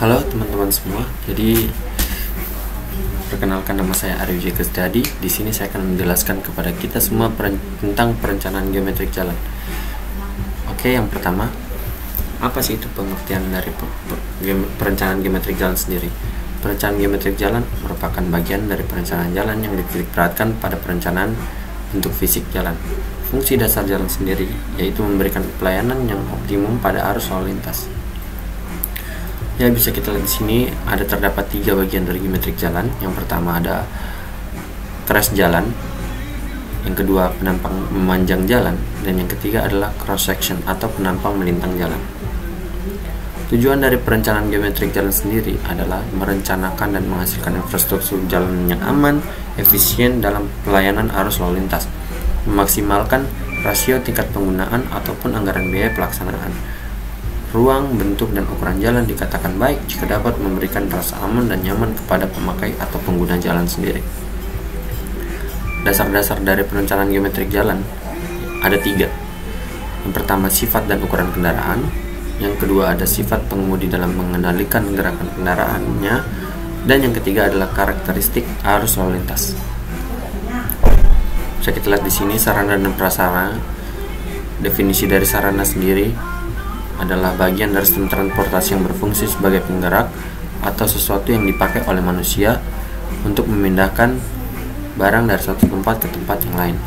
Halo teman-teman semua. Jadi perkenalkan, nama saya Aryo J. Kusdadi. Di sini saya akan menjelaskan kepada kita semua tentang perencanaan geometrik jalan. Oke, yang pertama, apa sih itu pengertian dari perencanaan geometrik jalan sendiri? Perencanaan geometrik jalan merupakan bagian dari perencanaan jalan yang dititikberatkan pada perencanaan bentuk fisik jalan. Fungsi dasar jalan sendiri yaitu memberikan pelayanan yang optimum pada arus lalu lintas. Ya, bisa kita lihat di sini terdapat 3 bagian dari geometrik jalan. Yang pertama ada crash jalan, yang kedua penampang memanjang jalan, dan yang ketiga adalah cross section atau penampang melintang jalan. Tujuan dari perencanaan geometrik jalan sendiri adalah merencanakan dan menghasilkan infrastruktur jalan yang aman, efisien dalam pelayanan arus lalu lintas, memaksimalkan rasio tingkat penggunaan ataupun anggaran biaya pelaksanaan. Ruang, bentuk, dan ukuran jalan dikatakan baik jika dapat memberikan rasa aman dan nyaman kepada pemakai atau pengguna jalan sendiri. Dasar-dasar dari perencanaan geometrik jalan ada 3. Yang pertama, sifat dan ukuran kendaraan. Yang kedua, ada sifat pengemudi dalam mengendalikan gerakan kendaraannya. Dan yang ketiga adalah karakteristik arus lalu lintas. Bisa kita lihat di sini sarana dan prasarana. Definisi dari sarana sendiri adalah bagian dari sistem transportasi yang berfungsi sebagai penggerak atau sesuatu yang dipakai oleh manusia untuk memindahkan barang dari satu tempat ke tempat yang lain.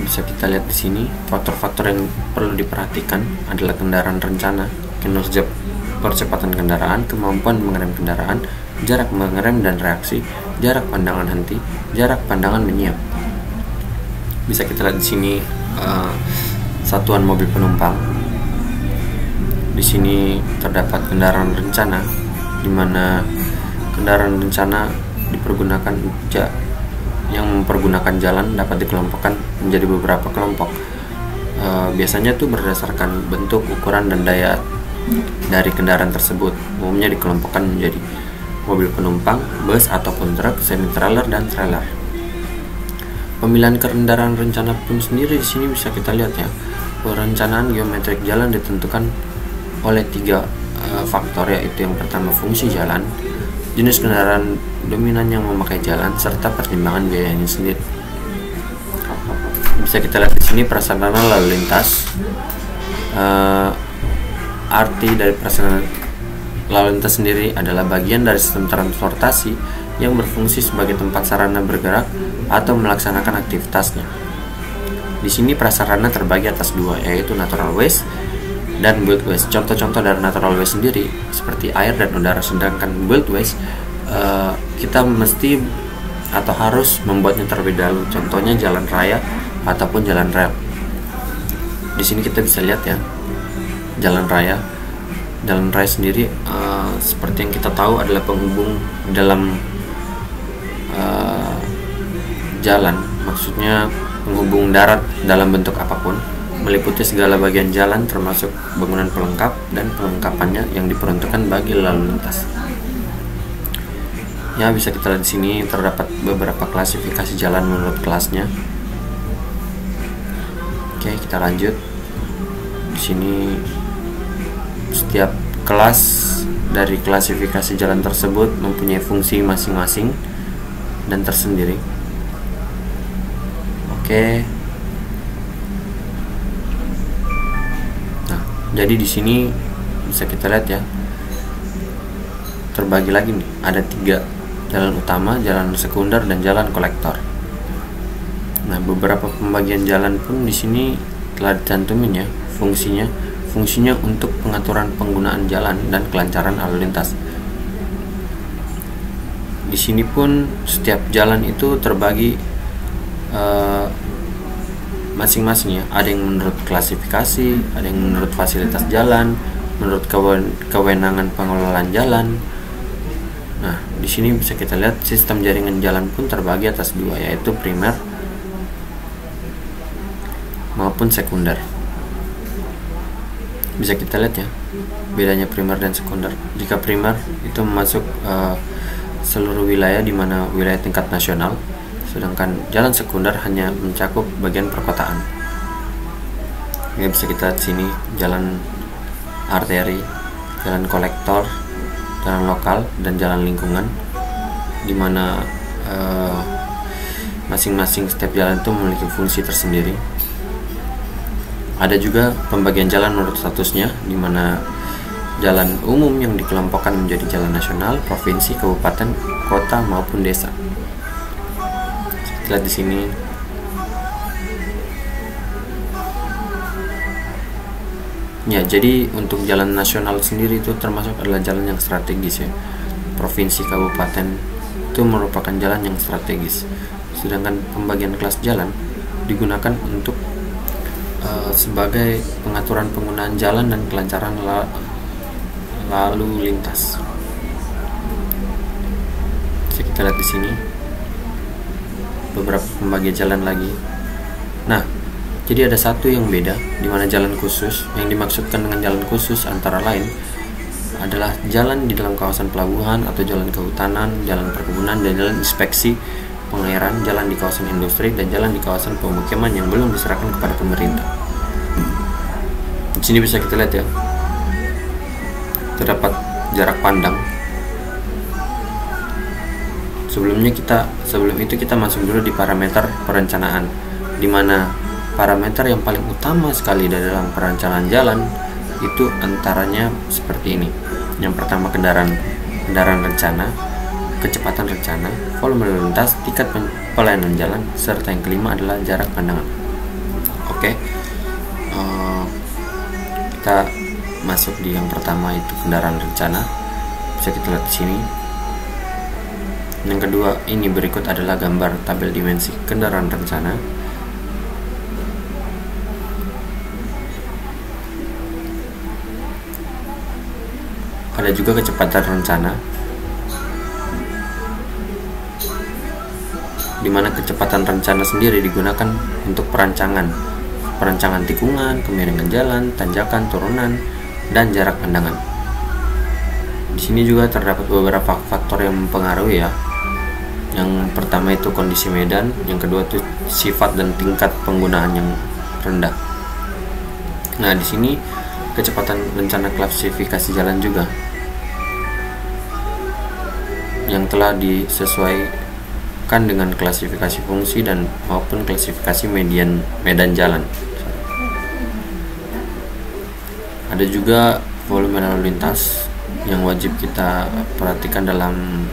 Bisa kita lihat di sini faktor-faktor yang perlu diperhatikan adalah kendaraan rencana, kinerja percepatan kendaraan, kemampuan mengerem kendaraan, jarak mengerem dan reaksi, jarak pandangan henti, jarak pandangan menyiap. Bisa kita lihat di sini satuan mobil penumpang. Di sini terdapat kendaraan rencana, di mana kendaraan rencana dipergunakan yang mempergunakan jalan dapat dikelompokkan menjadi beberapa kelompok. Biasanya tuh berdasarkan bentuk, ukuran, dan daya dari kendaraan tersebut. Umumnya dikelompokkan menjadi mobil penumpang, bus ataupun truk, semi trailer, dan trailer. Pemilihan kendaraan rencana pun sendiri di sini bisa kita lihat ya. Perencanaan geometrik jalan ditentukan oleh 3 faktor, yaitu yang pertama fungsi jalan, jenis kendaraan dominan yang memakai jalan, serta pertimbangan biayanya sendiri. Bisa kita lihat di sini prasarana lalu lintas. Arti dari prasarana lalu lintas sendiri adalah bagian dari sistem transportasi yang berfungsi sebagai tempat sarana bergerak atau melaksanakan aktivitasnya. Di sini prasarana terbagi atas 2, yaitu natural waste dan built waste. Contoh-contoh dari natural waste sendiri seperti air dan udara, sedangkan built waste kita mesti atau harus membuatnya terlebih dahulu. Contohnya jalan raya ataupun jalan rel. Di sini kita bisa lihat ya, jalan raya. Jalan raya sendiri seperti yang kita tahu adalah penghubung dalam jalan, maksudnya penghubung darat dalam bentuk apapun, meliputi segala bagian jalan termasuk bangunan pelengkap dan pelengkapannya yang diperuntukkan bagi lalu lintas. Ya, bisa kita lihat di sini terdapat beberapa klasifikasi jalan menurut kelasnya. Oke, kita lanjut. Di sini setiap kelas dari klasifikasi jalan tersebut mempunyai fungsi masing-masing dan tersendiri. Oke. Nah, jadi di sini bisa kita lihat ya, terbagi lagi nih, ada 3, jalan utama, jalan sekunder, dan jalan kolektor. Nah, beberapa pembagian jalan pun di sini telah dicantumin ya fungsinya untuk pengaturan penggunaan jalan dan kelancaran lalu lintas. Di sini pun setiap jalan itu terbagi masing-masing ya. Ada yang menurut klasifikasi, ada yang menurut fasilitas jalan, menurut kewenangan pengelolaan jalan. Nah, di sini bisa kita lihat sistem jaringan jalan pun terbagi atas 2, yaitu primer maupun sekunder. Bisa kita lihat ya bedanya primer dan sekunder. Jika primer itu masuk seluruh wilayah, di mana wilayah tingkat nasional, sedangkan jalan sekunder hanya mencakup bagian perkotaan. Ya, bisa kita lihat sini jalan arteri, jalan kolektor, jalan lokal, dan jalan lingkungan, dimana masing-masing setiap jalan itu memiliki fungsi tersendiri. Ada juga pembagian jalan menurut statusnya, dimana jalan umum yang dikelompokkan menjadi jalan nasional, provinsi, kabupaten, kota maupun desa. Lihat di sini. Ya, jadi untuk jalan nasional sendiri itu termasuk adalah jalan yang strategis ya. Provinsi, kabupaten itu merupakan jalan yang strategis. Sedangkan pembagian kelas jalan digunakan untuk sebagai pengaturan penggunaan jalan dan kelancaran lalu lintas. Bisa kita lihat di sini beberapa pembagian jalan lagi. Nah, jadi ada satu yang beda, di mana jalan khusus. Yang dimaksudkan dengan jalan khusus antara lain adalah jalan di dalam kawasan pelabuhan atau jalan kehutanan, jalan perkebunan, dan jalan inspeksi pengairan, jalan di kawasan industri, dan jalan di kawasan pemukiman yang belum diserahkan kepada pemerintah. Di sini bisa kita lihat ya, terdapat jarak pandang. Sebelum itu kita masuk dulu di parameter perencanaan, di mana parameter yang paling utama sekali dalam perencanaan jalan itu antaranya seperti ini. Yang pertama kendaraan rencana, kecepatan rencana, volume lalu lintas, tingkat pelayanan jalan, serta yang kelima adalah jarak pandangan. Oke, kita masuk di yang pertama, itu kendaraan rencana. Bisa kita lihat di sini. Yang kedua, ini berikut adalah gambar tabel dimensi kendaraan rencana. Ada juga kecepatan rencana, di mana kecepatan rencana sendiri digunakan untuk perancangan tikungan, kemiringan jalan, tanjakan, turunan, dan jarak pandangan. Di sini juga terdapat beberapa faktor yang mempengaruhi ya. Yang pertama itu kondisi medan, yang kedua itu sifat dan tingkat penggunaan yang rendah. Nah, di sini kecepatan rencana klasifikasi jalan juga yang telah disesuaikan dengan klasifikasi fungsi dan maupun klasifikasi medan jalan. Ada juga volume lalu lintas yang wajib kita perhatikan dalam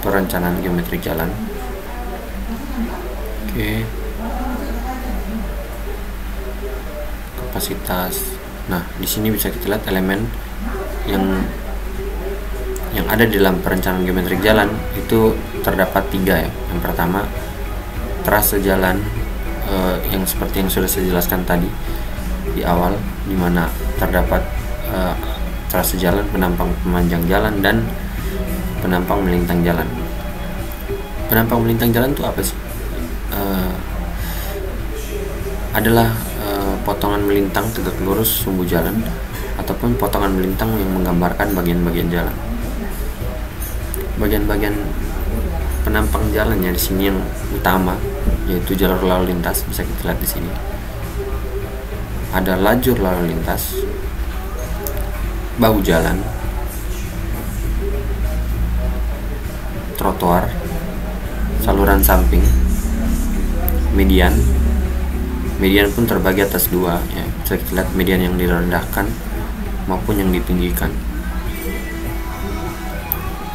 perencanaan geometri jalan. Oke. Kapasitas. Nah, di sini bisa kita lihat elemen yang ada di dalam perencanaan geometri jalan itu terdapat 3 ya. Yang pertama, trase jalan yang seperti yang sudah saya jelaskan tadi di awal, di mana terdapat trase jalan, penampang pemanjang jalan, dan penampang melintang jalan. Penampang melintang jalan itu apa sih? Adalah potongan melintang tegak lurus sumbu jalan ataupun potongan melintang yang menggambarkan bagian-bagian jalan. Bagian-bagian penampang jalannya di sini yang utama yaitu jalur lalu lintas, bisa kita lihat di sini. Ada lajur lalu lintas, bahu jalan, trotoar, saluran samping, median. Median pun terbagi atas 2 ya. Bisa kita lihat median yang direndahkan maupun yang ditinggikan.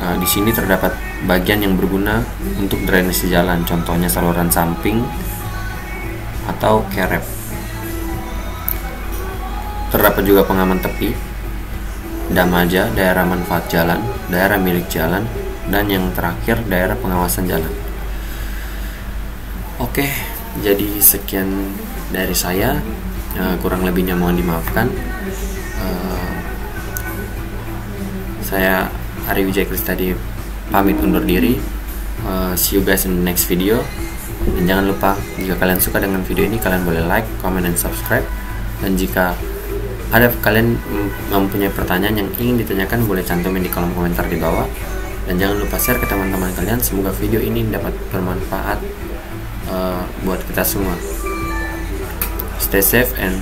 Nah, di sini terdapat bagian yang berguna untuk drainase jalan, contohnya saluran samping atau kerep. Terdapat juga pengaman tepi, damaja, daerah manfaat jalan, daerah milik jalan, dan yang terakhir daerah pengawasan jalan. Oke, jadi sekian dari saya, kurang lebihnya mohon dimaafkan. Saya Ari Wijaya Kristadi pamit undur diri. See you guys in the next video. Dan jangan lupa, jika kalian suka dengan video ini, kalian boleh like, comment, dan subscribe. Dan jika ada kalian mempunyai pertanyaan yang ingin ditanyakan, boleh cantumin di kolom komentar di bawah. Dan jangan lupa share ke teman-teman kalian. Semoga video ini dapat bermanfaat buat kita semua. Stay safe and